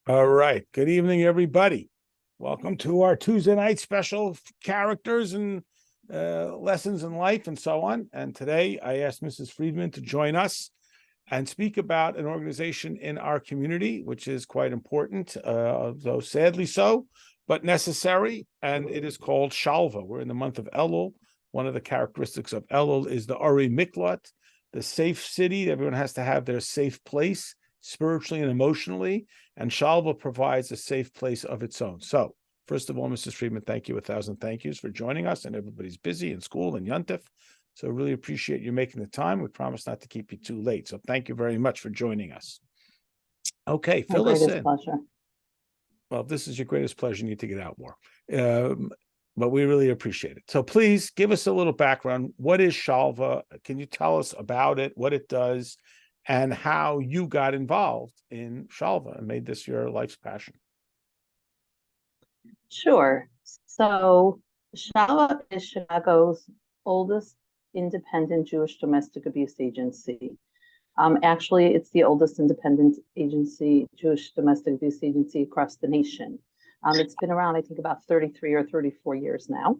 All right. Good evening, everybody. Welcome to our Tuesday night special characters and lessons in life and so on. And today I asked Mrs. Friedman to join us and speak about an organization in our community, which is quite important, though sadly so, but necessary. And it is called Shalva. We're in the month of Elul. One of the characteristics of Elul is the Ari Miklat, the safe city. Everyone has to have their safe place spiritually and emotionally. And Shalva provides a safe place of its own. So, first of all, Mrs. Friedman, thank you 1,000 thank yous for joining us. And everybody's busy in school and Yontif. So really appreciate you making the time. We promise not to keep you too late. So thank you very much for joining us. Okay, fill us in. Pleasure. Well, if this is your greatest pleasure, you need to get out more. But we really appreciate it. So please give us a little background. What is Shalva? Can you tell us about it, what it does, and how you got involved in Shalva and made this your life's passion? Sure. So Shalva is Chicago's oldest independent Jewish domestic abuse agency. Actually, it's the oldest independent agency, Jewish domestic abuse agency across the nation. It's been around, I think, about 33 or 34 years now.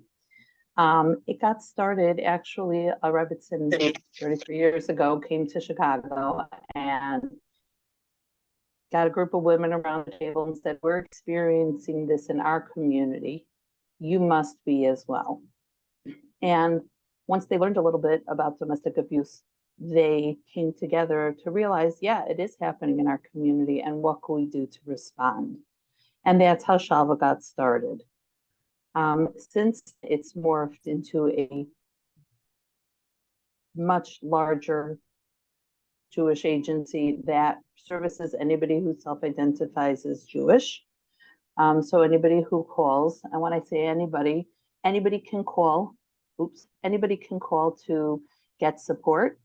It got started, actually, a Rebbitzin 33 years ago came to Chicago and got a group of women around the table and said, we're experiencing this in our community. You must be as well. And once they learned a little bit about domestic abuse, they came together to realize, yeah, it is happening in our community, and what can we do to respond? And that's how Shalva got started. Since it's morphed into a much larger Jewish agency that services anybody who self-identifies as Jewish. So anybody who calls, and when I say anybody can call, anybody can call to get support.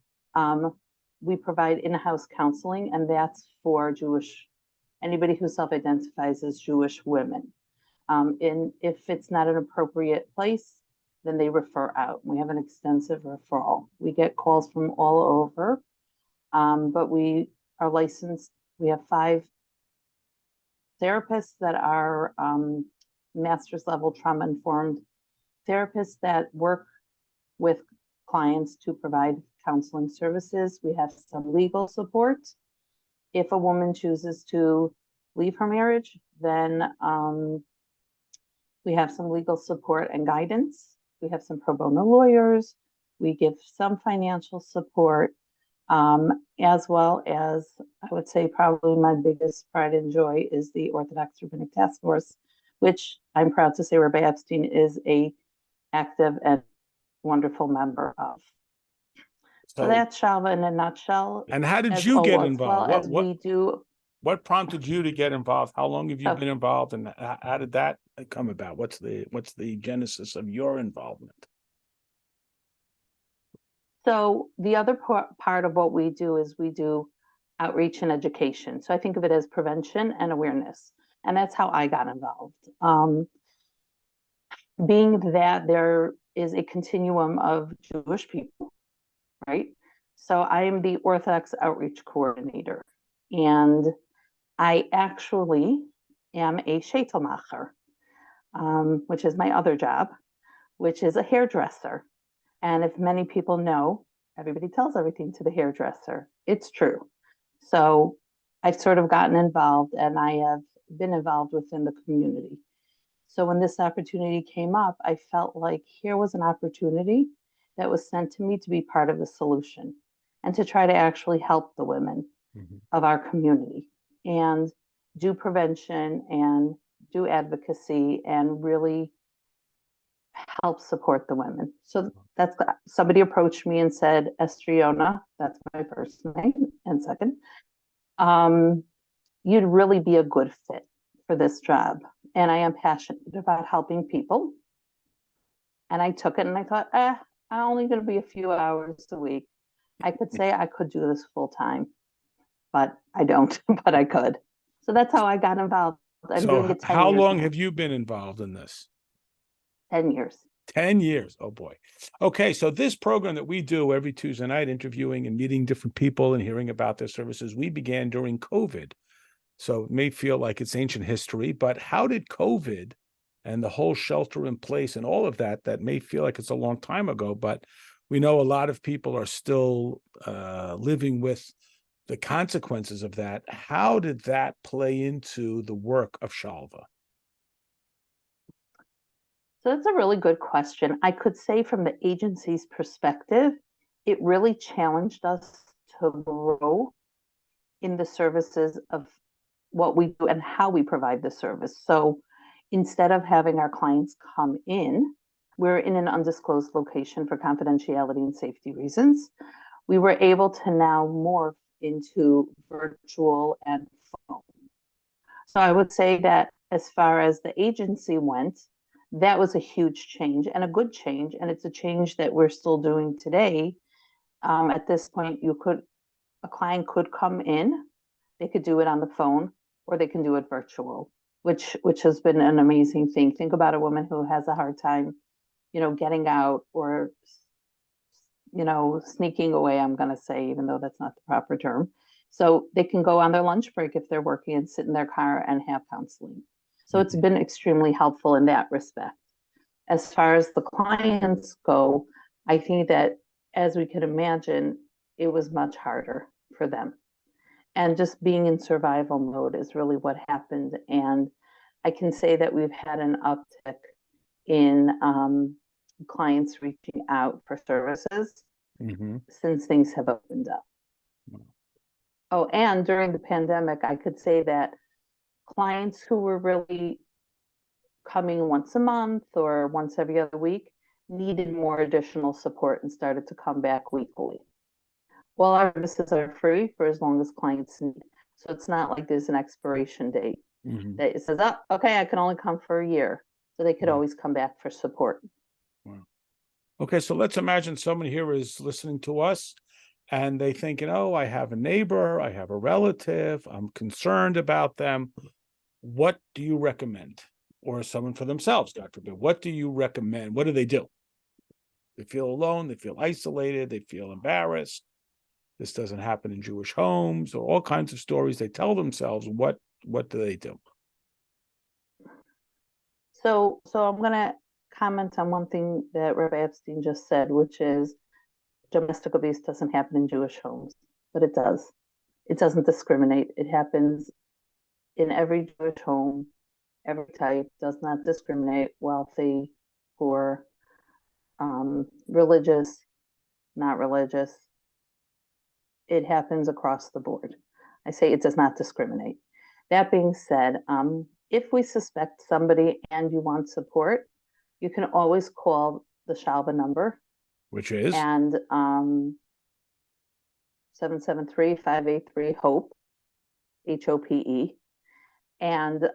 We provide in-house counseling, and that's for anybody who self-identifies as Jewish women. And if it's not an appropriate place, then they refer out. We have an extensive referral. We get calls from all over, but we are licensed. We have 5 therapists that are master's level trauma-informed therapists that work with clients to provide counseling services. We have some legal support. If a woman chooses to leave her marriage, then we have some legal support and guidance. We have some pro bono lawyers. We give some financial support, as well as, I would say, probably my biggest pride and joy is the Orthodox Rabbinic Task Force, which I'm proud to say Rabbi Epstein is a active and wonderful member of. So that's Shalva in a nutshell. And how did you get involved? Well, we do. What prompted you to get involved? How long have you been involved, and how did that come about? What's the genesis of your involvement? So the other part of what we do is we do outreach and education. So I think of it as prevention and awareness, and that's how I got involved. Being that there is a continuum of Jewish people, right? So I am the Orthodox Outreach Coordinator, and I actually am a shetelmacher, which is my other job, which is a hairdresser. And if many people know, everybody tells everything to the hairdresser. It's true. So I've sort of gotten involved, and I have been involved within the community. So when this opportunity came up, I felt like here was an opportunity that was sent to me to be part of the solution and to try to actually help the women of our community and do prevention and do advocacy and really help support the women. So that's, somebody approached me and said, Esther Yona, that's my first name and second, you'd really be a good fit for this job. And I am passionate about helping people. And I took it and I thought, I'm only going to be a few hours a week. I could say I could do this full time, but I don't, but I could. So that's how I got involved. So how long have you been involved in this? 10 years. 10 years. Oh boy. Okay. So this program that we do every Tuesday night, interviewing and meeting different people and hearing about their services, we began during COVID. So it may feel like it's ancient history, but how did COVID and the whole shelter in place and all of that, that may feel like it's a long time ago, but we know a lot of people are still living with the consequences of that. How did that play into the work of Shalva? So that's a really good question. I could say from the agency's perspective, it really challenged us to grow in the services of what we do and how we provide the service. So instead of having our clients come in, we're in an undisclosed location for confidentiality and safety reasons. We were able to now morph into virtual and phone. So I would say that as far as the agency went, that was a huge change and a good change. And it's a change that we're still doing today. At this point, a client could come in, they could do it on the phone, or they can do it virtual, which has been an amazing thing. Think about a woman who has a hard time, getting out or, sneaking away, I'm going to say, even though that's not the proper term. So they can go on their lunch break if they're working and sit in their car and have counseling. So it's been extremely helpful in that respect. As far as the clients go, I think that, as we could imagine, it was much harder for them. And just being in survival mode is really what happened. And I can say that we've had an uptick in clients reaching out for services since things have opened up. Oh, and during the pandemic, I could say that clients who were really coming once a month or once every other week needed more additional support and started to come back weekly. Well, our services are free for as long as clients need. So it's not like there's an expiration date that it says, oh, okay, I can only come for a year. So they could always come back for support. Wow. Okay, so let's imagine someone here is listening to us and they thinking, oh, I have a neighbor, I have a relative, I'm concerned about them. What do you recommend? Or someone for themselves, God forbid. What do you recommend? What do they do? They feel alone, they feel isolated, they feel embarrassed. This doesn't happen in Jewish homes, or all kinds of stories they tell themselves. What do they do? So I'm going to comment on one thing that Rabbi Epstein just said, which is domestic abuse doesn't happen in Jewish homes, but it does. It doesn't discriminate. It happens in every Jewish home, every type, does not discriminate, wealthy, poor, religious, not religious. It happens across the board. I say it does not discriminate. That being said, if we suspect somebody and you want support, you can always call the Shalva number, Which is? And 773-583-HOPE, HOPE. And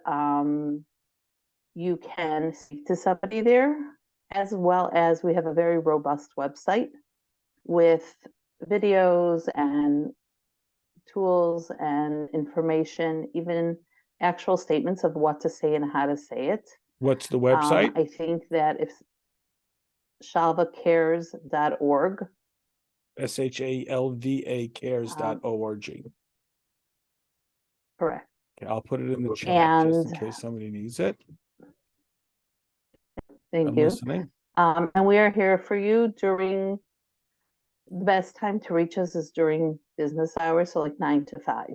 you can speak to somebody there, as well as we have a very robust website with videos and tools and information, even actual statements of what to say and how to say it. What's the website? I think that if shalvacares.org. SHALVA cares.org. Correct. Okay, I'll put it in the chat just in case somebody needs it. Thank you. Listening. And we are here for you during, the best time to reach us is during business hours, so like 9 to 5.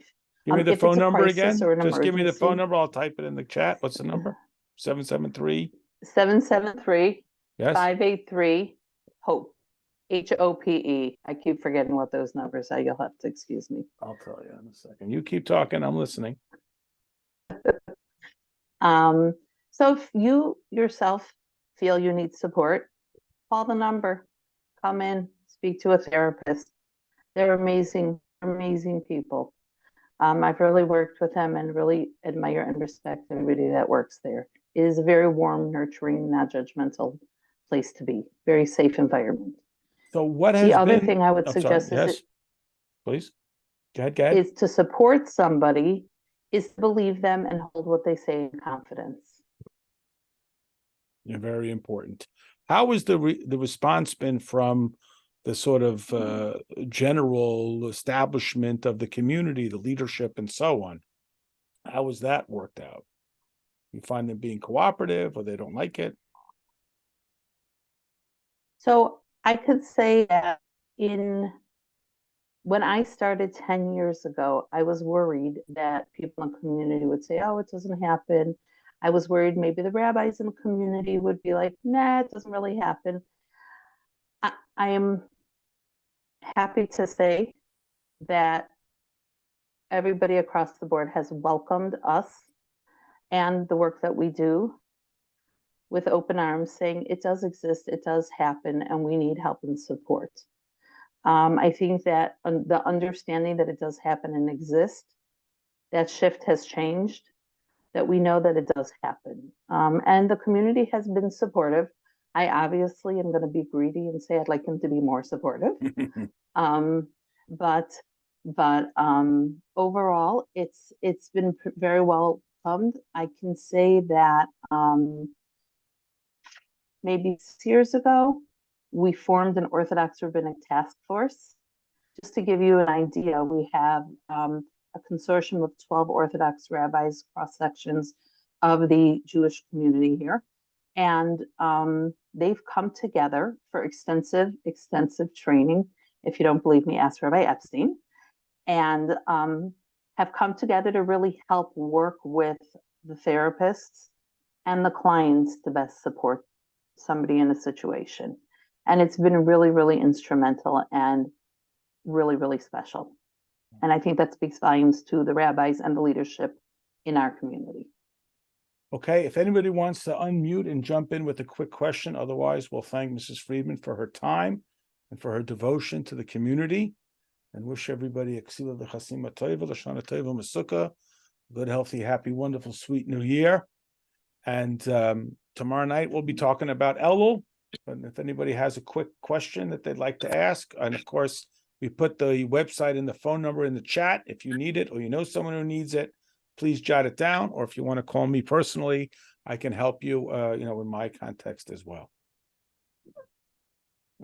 Give me the phone number again. Just give me the phone emergency. number. I'll type it in the chat. What's the number? 773. 773 Yes. 583 HOPE. HOPE. I keep forgetting what those numbers are. You'll have to excuse me. I'll tell you in a second. You keep talking. I'm listening. So if you yourself feel you need support, call the number. Come in, speak to a therapist. They're amazing, amazing people. I've really worked with them and really admire and respect everybody that works there. It is a very warm, nurturing, not judgmental place to be. Very safe environment. So what has the other been... thing I would suggest yes. Please. Go ahead. Is to support somebody, is to believe them and hold what they say in confidence. Yeah, very important. How has the response been from the sort of general establishment of the community, the leadership, and so on? How was that worked out? You find them being cooperative or they don't like it? So I could say that when I started 10 years ago, I was worried that people in the community would say, oh, it doesn't happen. I was worried maybe the rabbis in the community would be like, nah, it doesn't really happen. I am happy to say that everybody across the board has welcomed us and the work that we do with open arms, saying it does exist, it does happen, and we need help and support. I think that the understanding that it does happen and exist, that shift has changed, that we know that it does happen. And the community has been supportive. I obviously am going to be greedy and say I'd like them to be more supportive. But overall, it's been very well welcomed. I can say that maybe 6 years ago, we formed an Orthodox Rabbinic Task Force. Just to give you an idea, we have a consortium of 12 Orthodox rabbis, cross sections of the Jewish community here. And they've come together for extensive training. If you don't believe me, ask Rabbi Epstein. And have come together to really help work with the therapists and the clients to best support somebody in a situation. And it's been really, really instrumental and really, really special. And I think that speaks volumes to the rabbis and the leadership in our community. Okay, if anybody wants to unmute and jump in with a quick question, otherwise we'll thank Mrs. Friedman for her time and for her devotion to the community, and wish everybody a ksila v'chasima tova, l'shana tova mesukah, good, healthy, happy, wonderful, sweet new year. And tomorrow night we'll be talking about Elul. And if anybody has a quick question that they'd like to ask, and of course, we put the website and the phone number in the chat. If you need it or you know someone who needs it, please jot it down. Or if you want to call me personally, I can help you, in my context as well.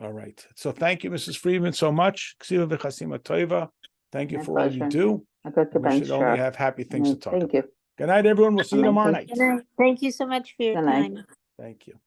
All right. So thank you, Mrs. Friedman, so much. Ksiva v'chasima toiva. Thank you for all you do. We should only have happy things to talk about. Thank you. Good night, everyone. We'll see you tomorrow night. Good night. Thank you so much for your Good night. time. Thank you.